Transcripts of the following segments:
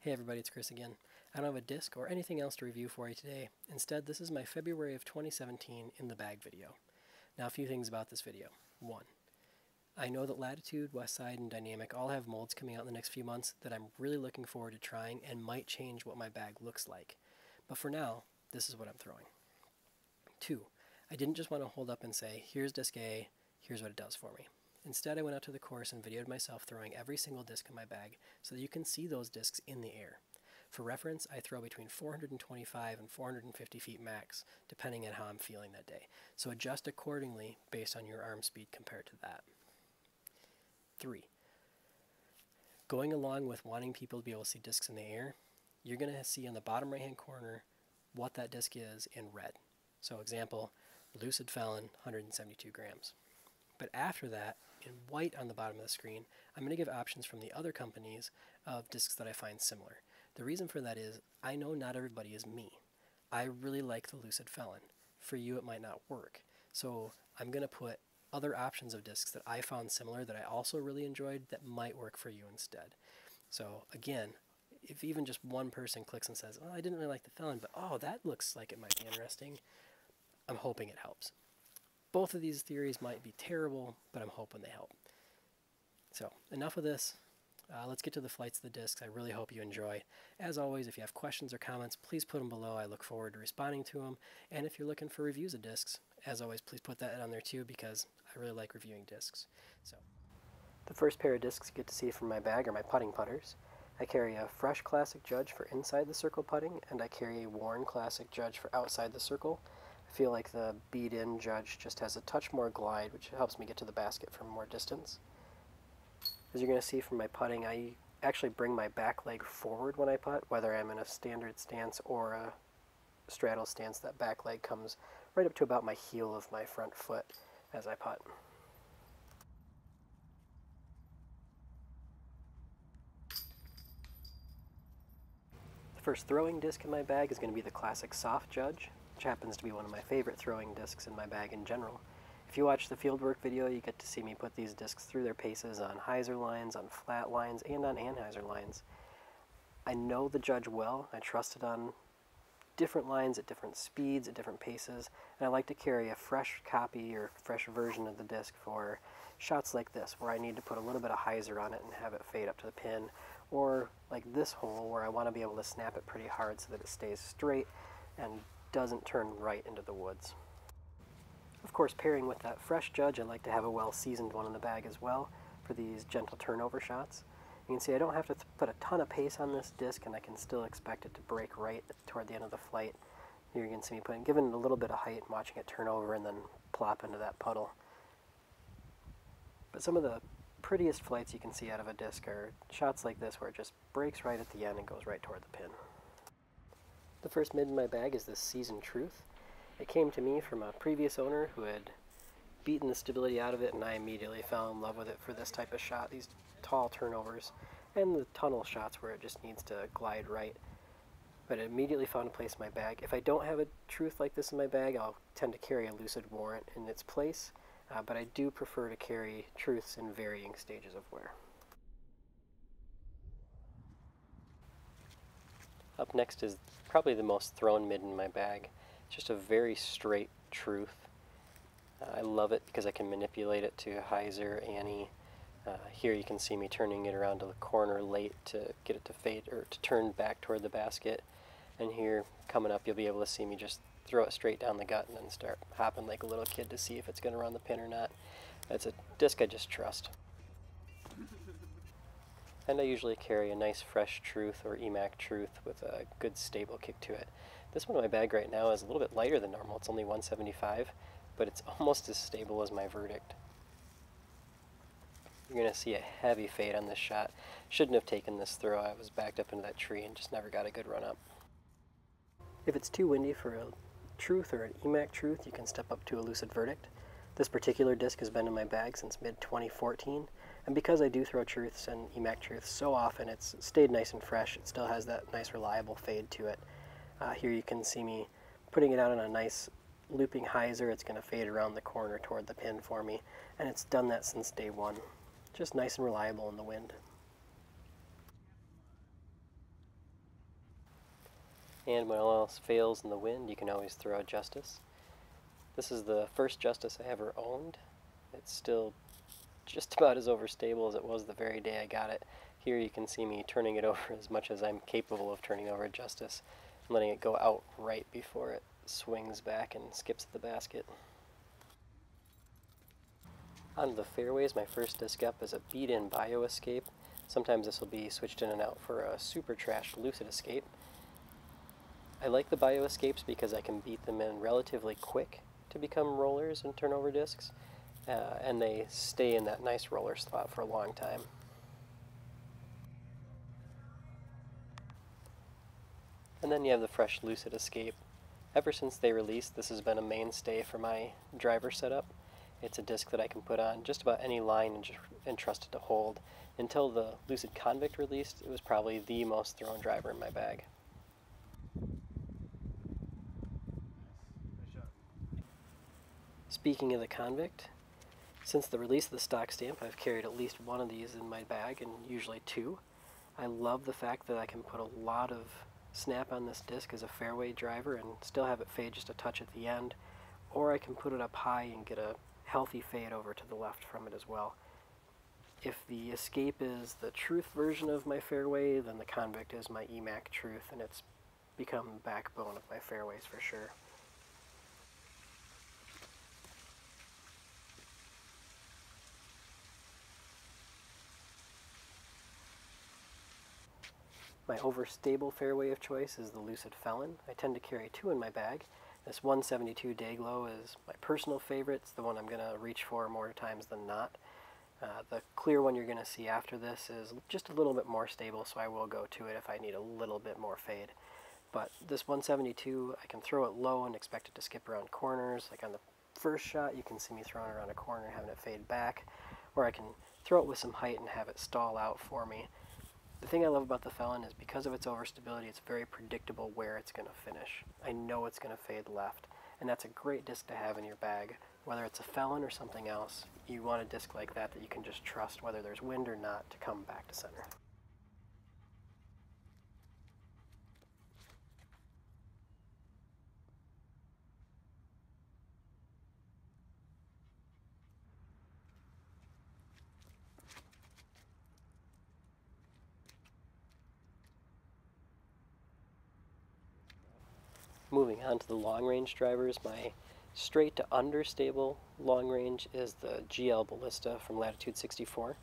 Hey everybody, it's Chris again. I don't have a disc or anything else to review for you today. Instead, this is my February of 2017 in the bag video. Now a few things about this video. 1. I know that Latitude, Westside, and Dynamic all have molds coming out in the next few months that I'm really looking forward to trying and might change what my bag looks like. But for now, this is what I'm throwing. 2. I didn't just want to hold up and say, here's disc A, here's what it does for me. Instead, I went out to the course and videoed myself throwing every single disc in my bag so that you can see those discs in the air. For reference, I throw between 425 and 450 feet max, depending on how I'm feeling that day. So adjust accordingly based on your arm speed compared to that. 3. Going along with wanting people to be able to see discs in the air, you're going to see on the bottom right hand corner what that disc is in red. So example, Lucid Felon, 172 grams. But after that, in white on the bottom of the screen, I'm going to give options from the other companies of discs that I find similar. The reason for that is, I know not everybody is me. I really like the Lucid Felon. For you, it might not work. So I'm going to put other options of discs that I found similar that I also really enjoyed that might work for you instead. So again, if even just one person clicks and says, oh, I didn't really like the Felon, but oh, that looks like it might be interesting, I'm hoping it helps. Both of these theories might be terrible, but I'm hoping they help. So, enough of this. Let's get to the flights of the discs. I really hope you enjoy. As always, if you have questions or comments, please put them below. I look forward to responding to them. And if you're looking for reviews of discs, as always, please put that on there too, because I really like reviewing discs. So, the first pair of discs you get to see from my bag are my putting putters. I carry a fresh Classic Judge for inside the circle putting, and I carry a worn Classic Judge for outside the circle. I feel like the bead-in Judge just has a touch more glide, which helps me get to the basket from more distance. As you're going to see from my putting, I actually bring my back leg forward when I putt, whether I'm in a standard stance or a straddle stance. That back leg comes right up to about my heel of my front foot as I putt. The first throwing disc in my bag is going to be the Classic Soft Judge, which happens to be one of my favorite throwing discs in my bag in general. If you watch the fieldwork video, you get to see me put these discs through their paces on hyzer lines, on flat lines, and on anhyzer lines. I know the Judge well. I trust it on different lines at different speeds, at different paces, and I like to carry a fresh copy or fresh version of the disc for shots like this, where I need to put a little bit of hyzer on it and have it fade up to the pin, or like this hole where I want to be able to snap it pretty hard so that it stays straight and doesn't turn right into the woods. Of course, pairing with that fresh Judge, I like to have a well-seasoned one in the bag as well for these gentle turnover shots. You can see I don't have to put a ton of pace on this disc, and I can still expect it to break right toward the end of the flight. Here you can see me giving it a little bit of height and watching it turn over and then plop into that puddle. But some of the prettiest flights you can see out of a disc are shots like this where it just breaks right at the end and goes right toward the pin. The first mid in my bag is this Seasoned Truth. It came to me from a previous owner who had beaten the stability out of it, and I immediately fell in love with it for this type of shot, these tall turnovers, and the tunnel shots where it just needs to glide right. But it immediately found a place in my bag. If I don't have a Truth like this in my bag, I'll tend to carry a Lucid Warrant in its place, but I do prefer to carry Truths in varying stages of wear. Up next is probably the most thrown mid in my bag. It's just a very straight Truth. I love it because I can manipulate it to hyzer, ante. Here you can see me turning it around to the corner late to get it to fade or to turn back toward the basket. And here, coming up, you'll be able to see me just throw it straight down the gut and then start hopping like a little kid to see if it's going to run the pin or not. It's a disc I just trust. And I usually carry a nice fresh Truth or EMAC Truth with a good stable kick to it. This one in my bag right now is a little bit lighter than normal. It's only 175, but it's almost as stable as my Verdict. You're going to see a heavy fade on this shot. Shouldn't have taken this throw. I was backed up into that tree and just never got a good run up. If it's too windy for a Truth or an EMAC Truth, you can step up to a Lucid Verdict. This particular disc has been in my bag since mid-2014, and because I do throw Truths and EMAC Truths so often, it's stayed nice and fresh. It still has that nice reliable fade to it. Here you can see me putting it out on a nice looping hyzer. It's going to fade around the corner toward the pin for me, and it's done that since day one. Just nice and reliable in the wind. And when all else fails in the wind, you can always throw a Justice. This is the first Justice I ever owned. It's still just about as overstable as it was the very day I got it. Here you can see me turning it over as much as I'm capable of turning over a Justice, and letting it go out right before it swings back and skips the basket. On the fairways, my first disc up is a beat-in Bio Escape. Sometimes this will be switched in and out for a super trash Lucid Escape. I like the Bio Escapes because I can beat them in relatively quick to become rollers and turn over discs, and they stay in that nice roller spot for a long time. And then you have the fresh Lucid Escape. Ever since they released, this has been a mainstay for my driver setup. It's a disc that I can put on just about any line and trust it to hold. Until the Lucid Convict released, it was probably the most thrown driver in my bag. Speaking of the Convict, since the release of the stock stamp, I've carried at least one of these in my bag, and usually two. I love the fact that I can put a lot of snap on this disc as a fairway driver and still have it fade just a touch at the end, or I can put it up high and get a healthy fade over to the left from it as well. If the Escape is the truth version of my fairway, then the Convict is my EMAC truth, and it's become the backbone of my fairways for sure. My overstable fairway of choice is the Lucid Felon. I tend to carry two in my bag. This 172 Dayglow is my personal favorite. It's the one I'm going to reach for more times than not. The clear one you're going to see after this is just a little bit more stable, so I will go to it if I need a little bit more fade. But this 172, I can throw it low and expect it to skip around corners. Like on the first shot, you can see me throwing it around a corner and having it fade back. Or I can throw it with some height and have it stall out for me. The thing I love about the Felon is because of its overstability, it's very predictable where it's going to finish. I know it's going to fade left, and that's a great disc to have in your bag. Whether it's a Felon or something else, you want a disc like that that you can just trust, whether there's wind or not, to come back to center. Moving on to the long-range drivers, my straight to understable long range is the GL Ballista from Latitude 64.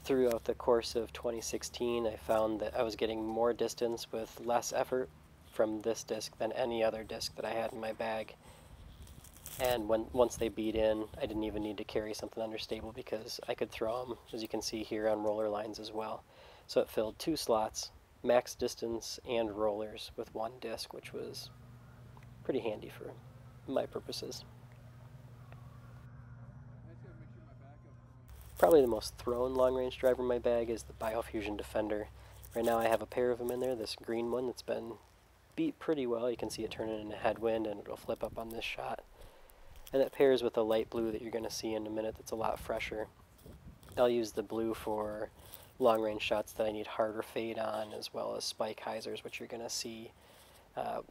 Throughout the course of 2016, I found that I was getting more distance with less effort from this disc than any other disc that I had in my bag. And once they beat in, I didn't even need to carry something understable because I could throw them, as you can see here, on roller lines as well. So it filled two slots, max distance and rollers with one disc, which was pretty handy for my purposes. Probably the most thrown long-range driver in my bag is the Biofusion Defender. Right now I have a pair of them in there, this green one that's been beat pretty well. You can see it turning in a headwind and it'll flip up on this shot. And it pairs with a light blue that you're going to see in a minute that's a lot fresher. I'll use the blue for long-range shots that I need harder fade on, as well as spike hyzers, which you're going to see.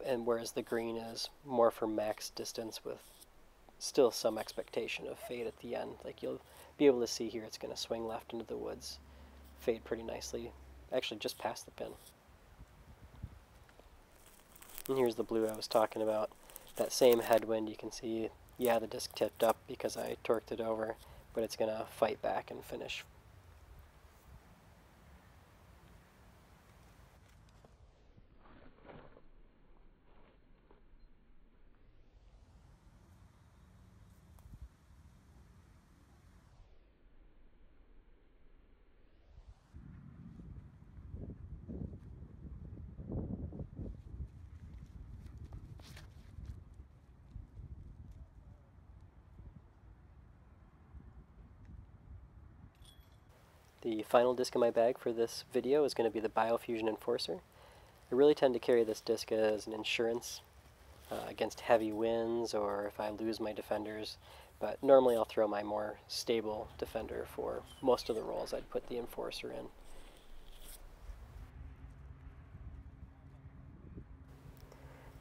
And whereas the green is more for max distance with still some expectation of fade at the end. Like you'll be able to see here, it's going to swing left into the woods, fade pretty nicely, actually just past the pin. And here's the blue I was talking about. That same headwind, you can see, yeah, the disc tipped up because I torqued it over, but it's going to fight back and finish. The final disc in my bag for this video is going to be the Biofusion Enforcer. I really tend to carry this disc as an insurance against heavy winds or if I lose my defenders, but normally I'll throw my more stable defender for most of the rolls. I'd put the Enforcer in.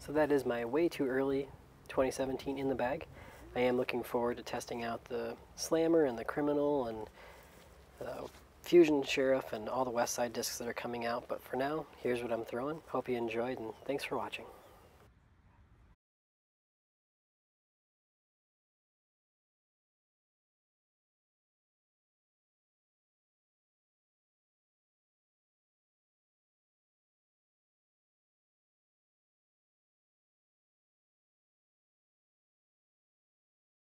So that is my way too early 2017 in the bag. I am looking forward to testing out the Slammer and the Criminal and the Fusion Sheriff and all the West Side discs that are coming out. But for now, here's what I'm throwing. Hope you enjoyed, and thanks for watching.